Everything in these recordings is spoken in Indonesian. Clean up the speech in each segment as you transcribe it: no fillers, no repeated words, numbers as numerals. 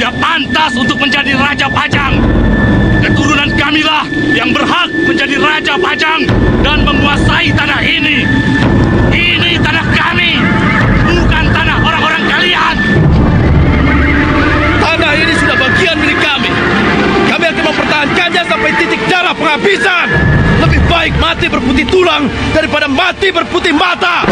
tidak pantas untuk menjadi Raja Pajang. Keturunan kamilah yang berhak menjadi Raja Pajang dan menguasai tanah ini. Ini tanah kami, bukan tanah orang-orang kalian. Tanah ini sudah bagian milik kami. Kami akan mempertahankannya sampai titik darah penghabisan. Lebih baik mati berputih tulang daripada mati berputih mata.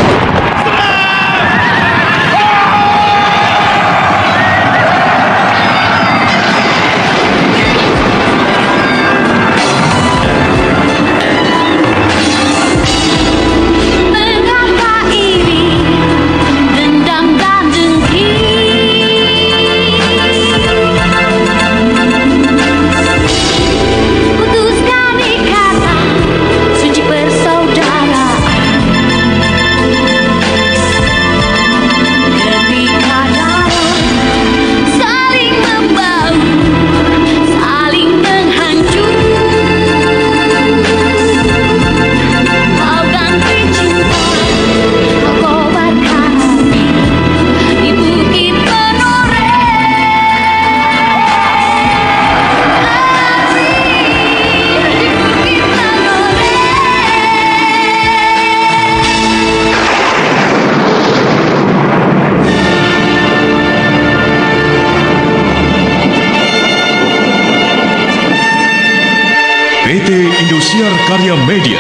PT Indosiar Karya Media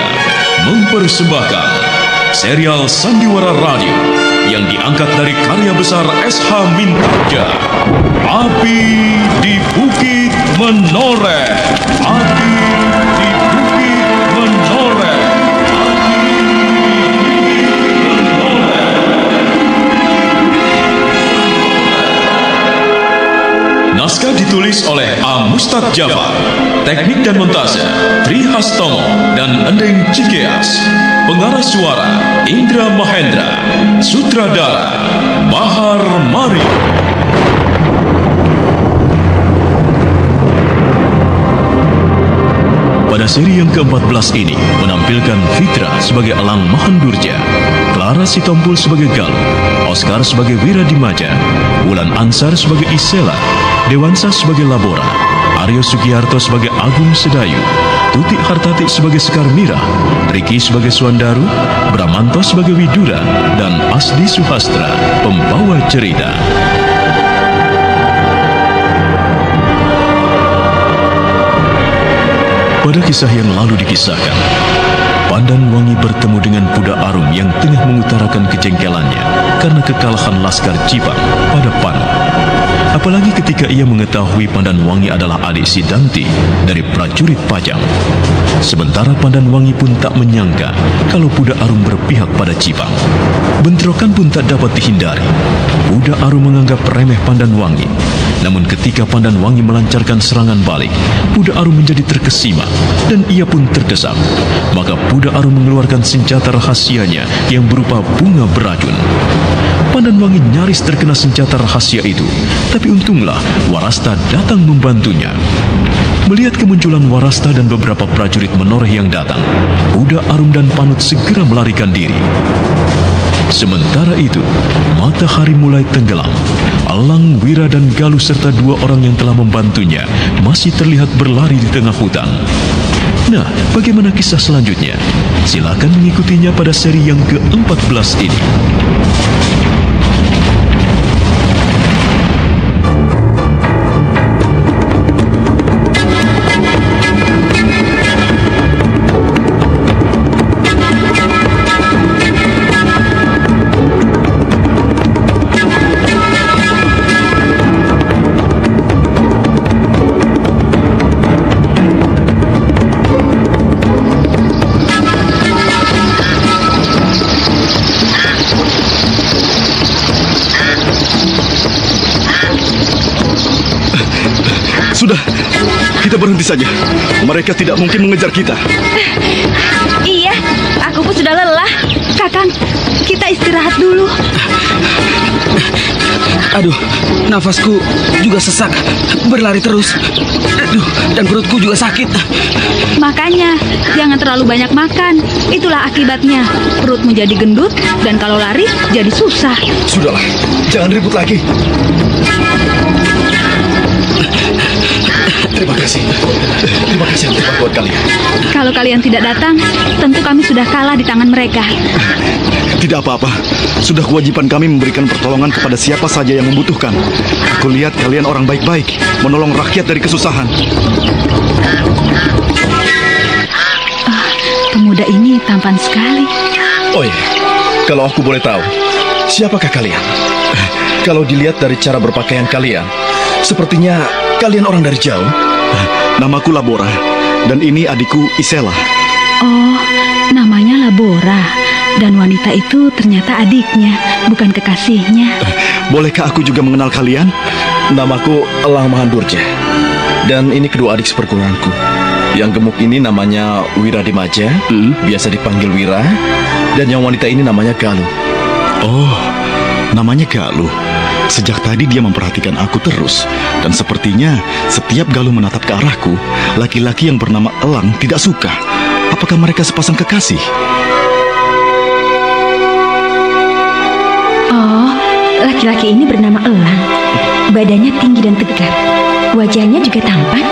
mempersembahkan serial Sandiwara Radio yang diangkat dari karya besar S.H. Mintarja, Api di Bukit Menoreh. Api di Bukit Menoreh. Naskah ditulis oleh A. Mustaq Jafar, teknik dan montase Tri Hastomo dan Endeng Cikeas, pengarah suara Indra Mahendra, sutradara Bahar Mari. Pada seri yang ke-14 ini menampilkan Fitra sebagai Elang Mahandurja, Clara Sitompul sebagai Galuh, Oscar sebagai Wiradimaja, Wulan Ansar sebagai Isela, Dewansa sebagai Labora, Aryo Sugiarto sebagai Agung Sedayu, Tutik Hartati sebagai Sekar Mirah, Riki sebagai Swandaru, Bramanto sebagai Widura, dan Asdi Suhastra, pembawa cerita. Pada kisah yang lalu dikisahkan, Pandan Wangi bertemu dengan Puda Arum yang tengah mengutarakan kejengkelannya karena kekalahan Laskar Jipang pada Panu. Apalagi ketika ia mengetahui Pandan Wangi adalah adik Sidanti dari prajurit Pajang. Sementara Pandan Wangi pun tak menyangka kalau Puda Arum berpihak pada Jipang. Bentrokan pun tak dapat dihindari. Puda Arum menganggap remeh Pandan Wangi. Namun ketika Pandan Wangi melancarkan serangan balik, Puda Arum menjadi terkesima dan ia pun terdesak. Maka Puda Arum mengeluarkan senjata rahasianya yang berupa bunga beracun. Pandan Wangi nyaris terkena senjata rahasia itu, tapi untunglah Warasta datang membantunya. Melihat kemunculan Warasta dan beberapa prajurit Menoreh yang datang, Puda Arum dan Panut segera melarikan diri. Sementara itu, matahari mulai tenggelam. Elang, Wira, dan Galuh serta dua orang yang telah membantunya masih terlihat berlari di tengah hutan. Nah, bagaimana kisah selanjutnya? Silakan mengikutinya pada seri yang ke-14 ini. Sudah, kita berhenti saja. Mereka tidak mungkin mengejar kita. Iya, aku pun sudah lelah. Kakang, kita istirahat dulu. Aduh, nafasku juga sesak. Berlari terus. Aduh, dan perutku juga sakit. Makanya, jangan terlalu banyak makan. Itulah akibatnya. Perutmu jadi gendut, dan kalau lari, jadi susah. Sudahlah, jangan ribut lagi. Kalau kalian tidak datang, tentu kami sudah kalah di tangan mereka. Tidak apa-apa. Sudah kewajiban kami memberikan pertolongan kepada siapa saja yang membutuhkan. Aku lihat kalian orang baik-baik, menolong rakyat dari kesusahan. Pemuda ini tampan sekali. Oh iya, kalau aku boleh tahu, siapakah kalian? Kalau dilihat dari cara berpakaian kalian, sepertinya kalian orang dari jauh. Namaku Labora, dan ini adikku Isela. Oh, namanya Labora. Dan wanita itu ternyata adiknya, bukan kekasihnya. Bolehkah aku juga mengenal kalian? Namaku Elang Mahandurja, dan ini kedua adik seperguruanku. Yang gemuk ini namanya Wiradimaja, biasa dipanggil Wira, dan yang wanita ini namanya Galuh. Oh, namanya Galuh. Sejak tadi dia memperhatikan aku terus, dan sepertinya setiap Galuh menatap ke arahku, laki-laki yang bernama Elang tidak suka. Apakah mereka sepasang kekasih? Oh, laki-laki ini bernama Elang. Badannya tinggi dan tegap. Wajahnya juga tampan.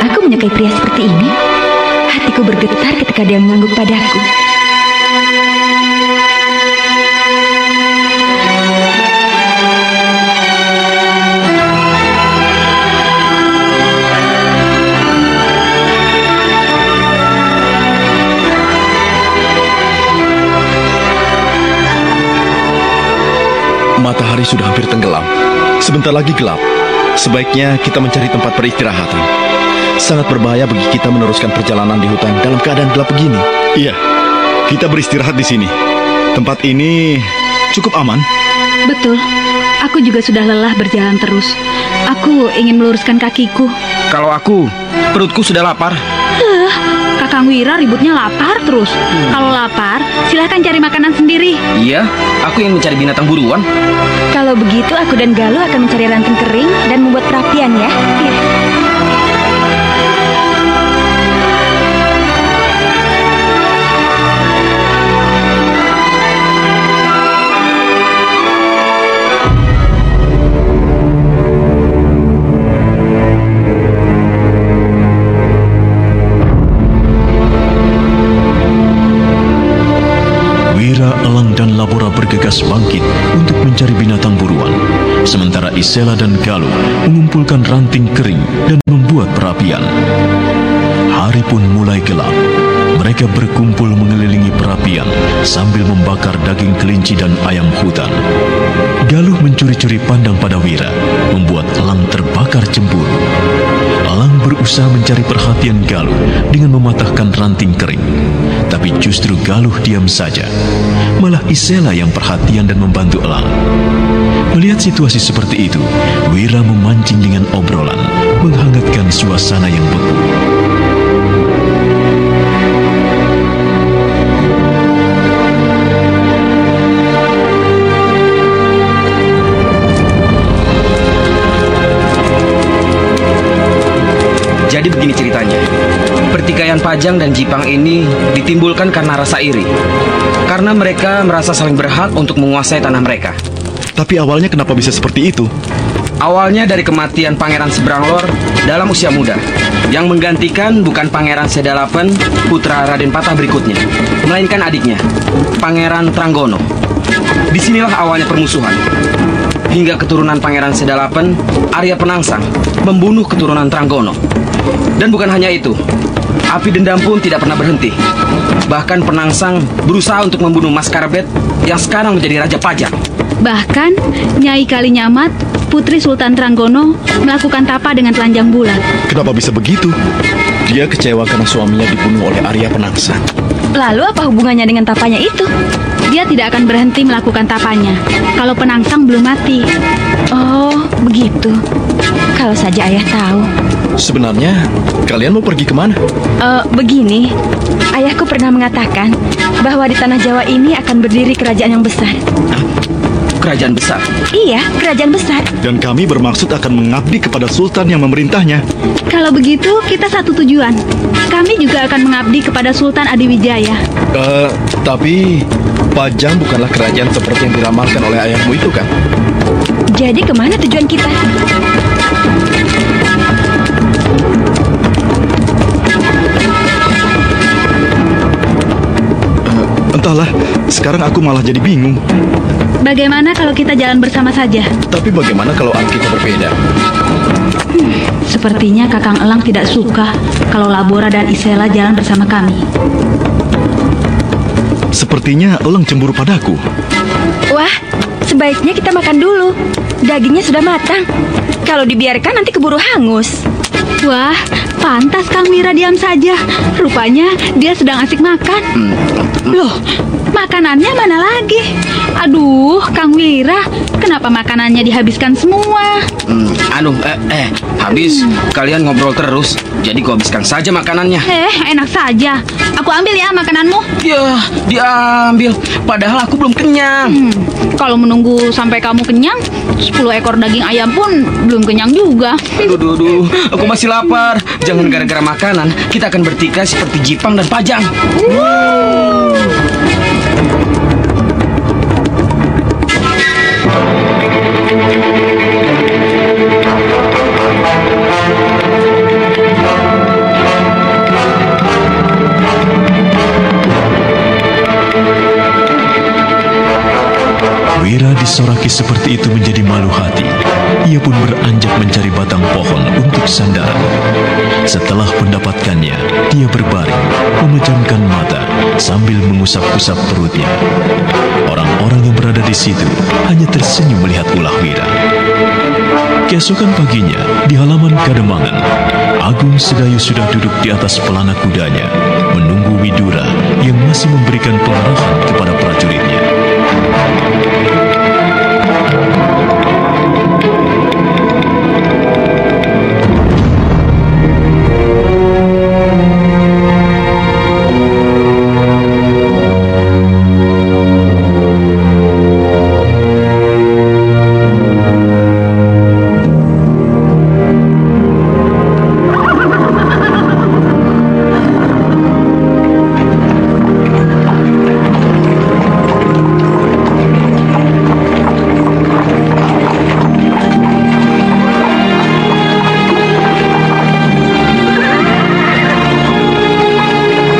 Aku menyukai pria seperti ini. Hatiku bergetar ketika dia mengangguk padaku. Matahari sudah hampir tenggelam. Sebentar lagi gelap. Sebaiknya kita mencari tempat peristirahatan. Sangat berbahaya bagi kita meneruskan perjalanan di hutan dalam keadaan gelap begini. Iya, kita beristirahat di sini. Tempat ini cukup aman. Betul, aku juga sudah lelah berjalan terus. Aku ingin meluruskan kakiku. Kalau aku, perutku sudah lapar. Kakang Wira ributnya lapar terus. Kalau lapar, silahkan cari makanan sendiri. Iya, aku ingin mencari binatang buruan. Kalau begitu, aku dan Galuh akan mencari ranting kering dan membuat perapian ya. Labora bergegas bangkit untuk mencari binatang buruan, sementara Isela dan Galuh mengumpulkan ranting kering dan membuat perapian. Hari pun mulai gelap. Mereka berkumpul mengelilingi perapian sambil membakar daging kelinci dan ayam hutan. Galuh mencuri-curi pandang pada Wira, membuat Elang terbakar cemburu. Elang berusaha mencari perhatian Galuh dengan mematahkan ranting kering. Tapi justru Galuh diam saja. Malah Isela yang perhatian dan membantu Elang. Melihat situasi seperti itu, Wira memancing dengan obrolan, menghangatkan suasana yang beku. Jadi begini ceritanya. Pertikaian Pajang dan Jipang ini ditimbulkan karena rasa iri. Karena mereka merasa saling berhak untuk menguasai tanah mereka. Tapi awalnya kenapa bisa seperti itu? Awalnya dari kematian Pangeran Sebranglor dalam usia muda, yang menggantikan bukan Pangeran Sedalapen, putra Raden Patah berikutnya, melainkan adiknya, Pangeran Tranggono. Disinilah awalnya permusuhan. Hingga keturunan Pangeran Sedalapen, Arya Penangsang, membunuh keturunan Tranggono. Dan bukan hanya itu, api dendam pun tidak pernah berhenti. Bahkan Penangsang berusaha untuk membunuh Mas Karbet yang sekarang menjadi Raja Pajang. Bahkan Nyai Kalinyamat, putri Sultan Tranggono, melakukan tapa dengan telanjang bulat. Kenapa bisa begitu? Dia kecewa karena suaminya dibunuh oleh Arya Penangsang. Lalu apa hubungannya dengan tapanya itu? Dia tidak akan berhenti melakukan tapanya kalau Penangsang belum mati. Oh, begitu. Kalau saja ayah tahu. Sebenarnya, kalian mau pergi kemana? Begini. Ayahku pernah mengatakan bahwa di tanah Jawa ini akan berdiri kerajaan yang besar. Kerajaan besar? Iya, kerajaan besar. Dan kami bermaksud akan mengabdi kepada Sultan yang memerintahnya. Kalau begitu, kita satu tujuan. Kami juga akan mengabdi kepada Sultan Adiwijaya. Tapi Pajang bukanlah kerajaan seperti yang diramalkan oleh ayahmu itu kan? Jadi kemana tujuan kita? Sekarang aku malah jadi bingung. Bagaimana kalau kita jalan bersama saja? Tapi bagaimana kalau arah kita berbeda? Sepertinya Kakang Elang tidak suka kalau Labora dan Isela jalan bersama kami. Sepertinya Elang cemburu padaku. Wah, sebaiknya kita makan dulu. Dagingnya sudah matang. Kalau dibiarkan nanti keburu hangus. Wah, pantas Kang Wira diam saja. Rupanya dia sedang asik makan. Loh, makanannya mana lagi? Aduh, Kang Wira, kenapa makanannya dihabiskan semua? Habis. Kalian ngobrol terus. Jadi kau habiskan saja makanannya. Enak saja. Aku ambil ya makananmu. Ya, diambil. Padahal aku belum kenyang. Kalau menunggu sampai kamu kenyang, 10 ekor daging ayam pun belum kenyang juga. Aduh, aku masih lapar. Jangan gara-gara makanan kita akan bertikai seperti Jipang dan Pajang. Wira disoraki seperti itu menjadi malu hati. Ia pun beranjak mencari batang pohon untuk sandaran. Setelah mendapatkannya, dia berbaring, memejamkan mata sambil mengusap-usap perutnya. Orang-orang yang berada di situ hanya tersenyum melihat ulah Wira. Keesokan paginya, di halaman Kademangan, Agung Sedayu sudah duduk di atas pelana kudanya, menunggu Widura yang masih memberikan pengarahan kepada prajuritnya.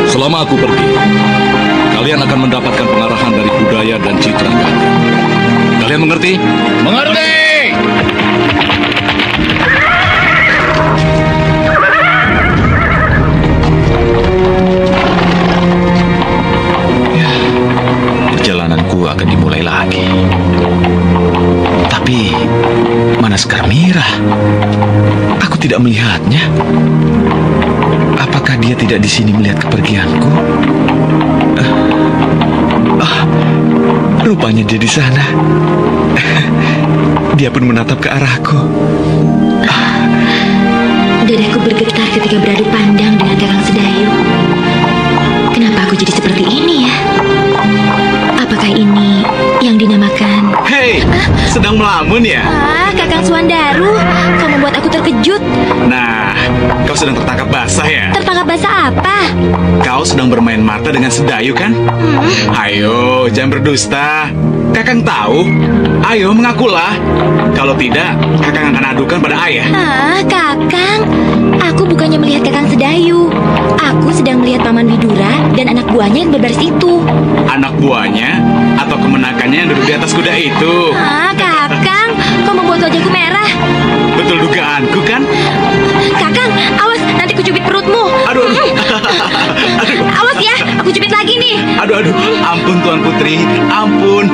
Selama aku pergi, kalian akan mendapatkan pengarahan dari budaya dan citra kami. Kalian mengerti? Mengerti! Perjalananku akan dimulai lagi. Tapi, mana Sekar Mirah? Aku tidak melihatnya. Apakah dia tidak di sini melihat kepergianku? Rupanya dia di sana. Dia pun menatap ke arahku. Dadaku bergetar ketika beradu pandang dengan Kakang Sedayu. Kenapa aku jadi seperti ini ya? Apakah ini yang dinamakan... Hei, sedang melamun ya? Kakang Suandaru, kau membuat aku terkejut. Nah, kau sedang tertangkap basah ya? Tertangkap basah apa? Kau sedang bermain mata dengan Sedayu kan? Ayo, jangan berdusta. Kakang tahu. Ayo, mengakulah. Kalau tidak, Kakang akan adukan pada ayah. Kakang, aku bukannya melihat Kakang Sedayu. Aku sedang melihat Paman Widura dan anak buahnya yang berbaris itu. Anak buahnya atau kemenakannya yang duduk di atas kuda itu? Kakang, kau membuat wajahku merah. Betul dugaanku kan? Kakang, awas, nanti kucubit perutmu. Aduh. Awas ya, aku cubit lagi nih. Aduh, ampun Tuan Putri, ampun.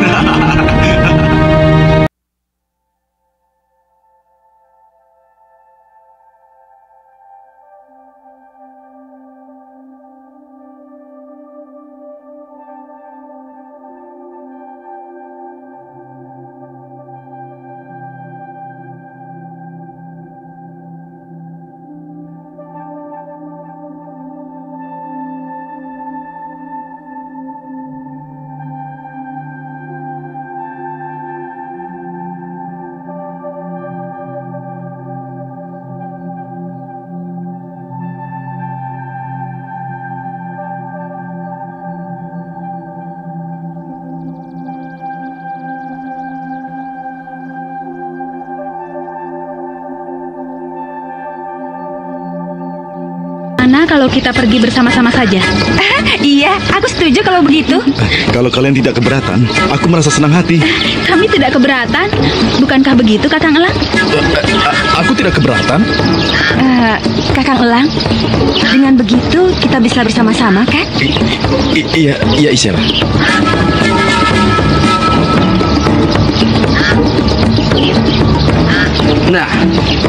Bagaimana kalau kita pergi bersama-sama saja? Iya, aku setuju kalau begitu. Kalau kalian tidak keberatan, aku merasa senang hati. Kami tidak keberatan. Bukankah begitu, Kakang Elang? Aku tidak keberatan. Kakang Elang, dengan begitu kita bisa bersama-sama, kan? Iya, Isyara. Nah,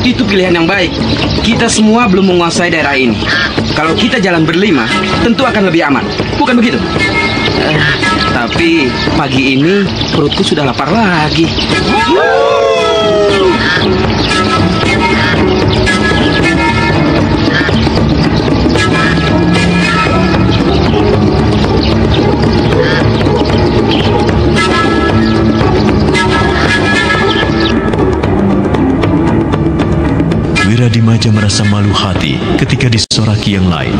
itu pilihan yang baik. Kita semua belum menguasai daerah ini. Kalau kita jalan berlima, tentu akan lebih aman. Bukan begitu? Tapi pagi ini perutku sudah lapar lagi. Wiradimaja merasa malu hati ketika disoraki yang lain.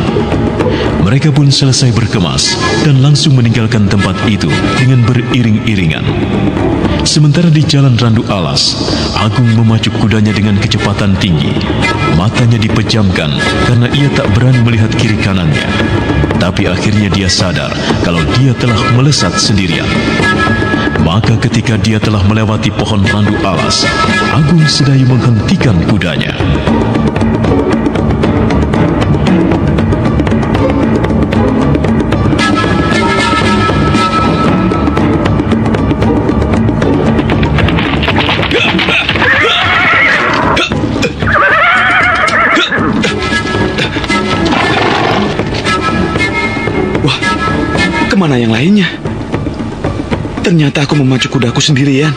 Mereka pun selesai berkemas dan langsung meninggalkan tempat itu dengan beriring-iringan. Sementara di jalan Randu Alas, Agung memacu kudanya dengan kecepatan tinggi. Matanya dipejamkan karena ia tak berani melihat kiri kanannya. Tapi akhirnya dia sadar kalau dia telah melesat sendirian. Maka ketika dia telah melewati pohon randu alas, Agung Sedayu menghentikan kudanya. Wah, kemana yang lainnya? Ternyata aku memacu kudaku sendirian.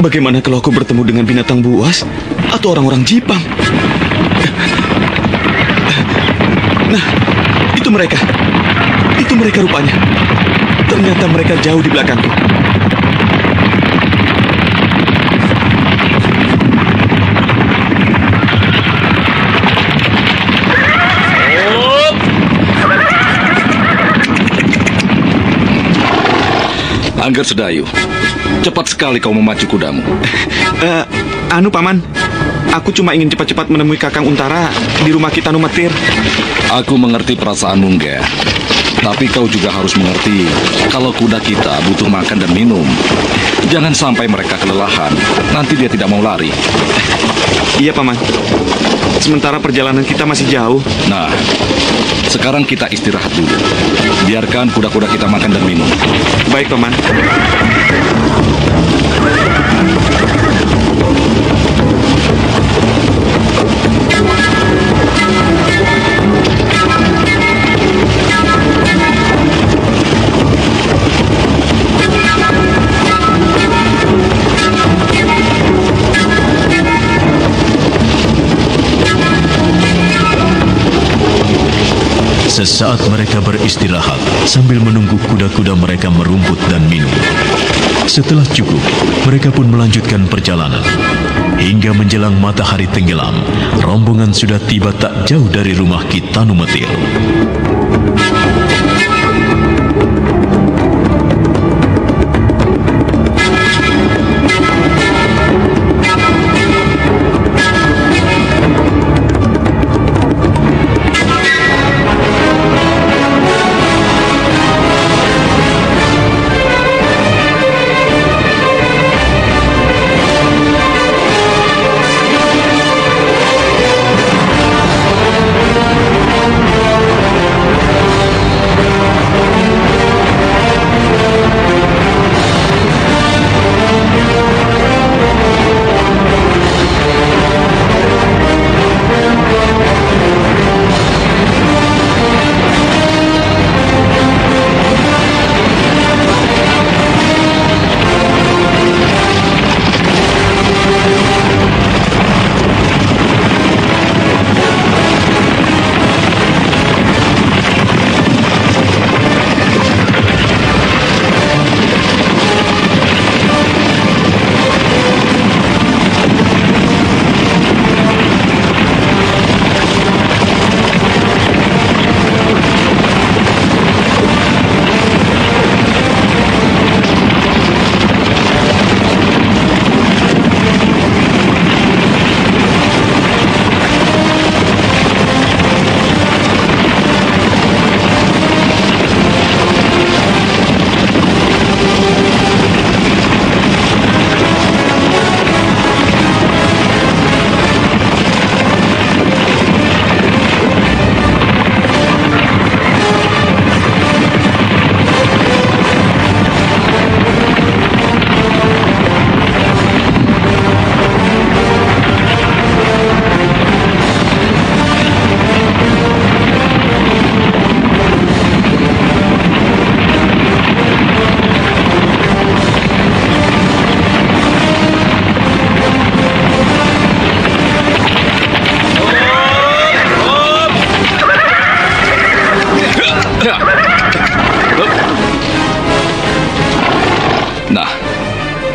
Bagaimana kalau aku bertemu dengan binatang buas atau orang-orang Jipang? Nah, itu mereka. Itu mereka rupanya. Ternyata mereka jauh di belakangku. Angger Sedayu, cepat sekali kau memacu kudamu. Paman, aku cuma ingin cepat-cepat menemui Kakang Untara di rumah kita Numetir. Aku mengerti perasaanmu, Ngger. Tapi kau juga harus mengerti kalau kuda kita butuh makan dan minum. Jangan sampai mereka kelelahan, nanti dia tidak mau lari. Iya, Paman. Sementara perjalanan kita masih jauh. Nah, sekarang kita istirahat dulu. Biarkan kuda-kuda kita makan dan minum. Baik, Paman. Sesaat mereka beristirahat sambil menunggu kuda-kuda mereka merumput dan minum. Setelah cukup, mereka pun melanjutkan perjalanan. Hingga menjelang matahari tenggelam, rombongan sudah tiba tak jauh dari rumah Ki Tanumetir.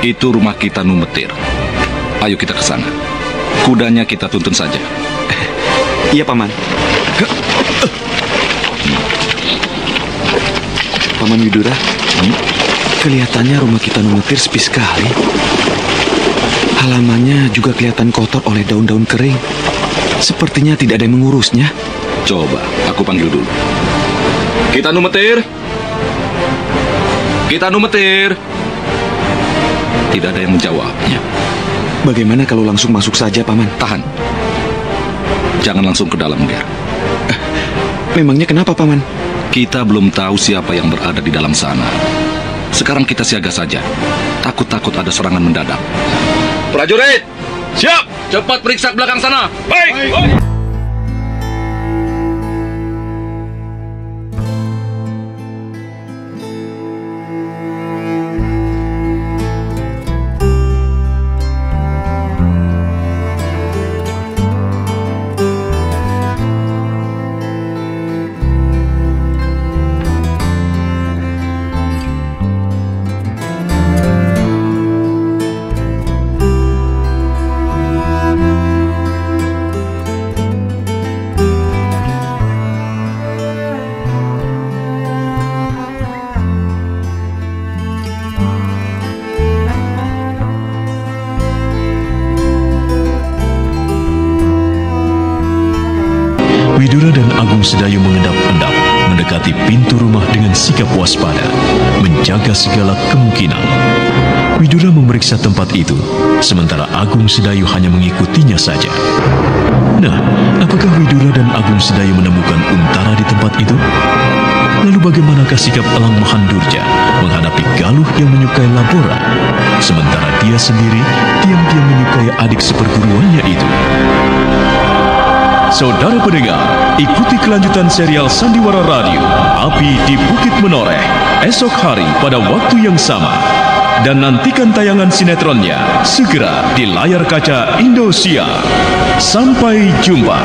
Itu rumah kita Numetir. Ayo kita ke sana. Kudanya kita tuntun saja. Iya, Paman. Paman Widura, kelihatannya rumah kita Numetir sepi sekali. Halamannya juga kelihatan kotor oleh daun-daun kering. Sepertinya tidak ada yang mengurusnya. Coba, aku panggil dulu. Kita Numetir. Kita Numetir. Tidak ada yang menjawabnya. Bagaimana kalau langsung masuk saja, Paman? Tahan. Jangan langsung ke dalam, Ger. Memangnya kenapa, Paman? Kita belum tahu siapa yang berada di dalam sana. Sekarang kita siaga saja. Takut-takut ada serangan mendadak. Prajurit! Siap! Cepat periksa ke belakang sana. Baik! Widura dan Agung Sedayu mengendap-endap mendekati pintu rumah dengan sikap waspada, menjaga segala kemungkinan. Widura memeriksa tempat itu, sementara Agung Sedayu hanya mengikutinya saja. Nah, apakah Widura dan Agung Sedayu menemukan Untara di tempat itu? Lalu bagaimanakah sikap Elang Mahandurja menghadapi Galuh yang menyukai Labora, sementara dia sendiri diam-diam menyukai adik seperguruannya itu? Saudara pendengar, ikuti kelanjutan serial Sandiwara Radio Api di Bukit Menoreh esok hari pada waktu yang sama. Dan nantikan tayangan sinetronnya segera di layar kaca Indosiar. Sampai jumpa.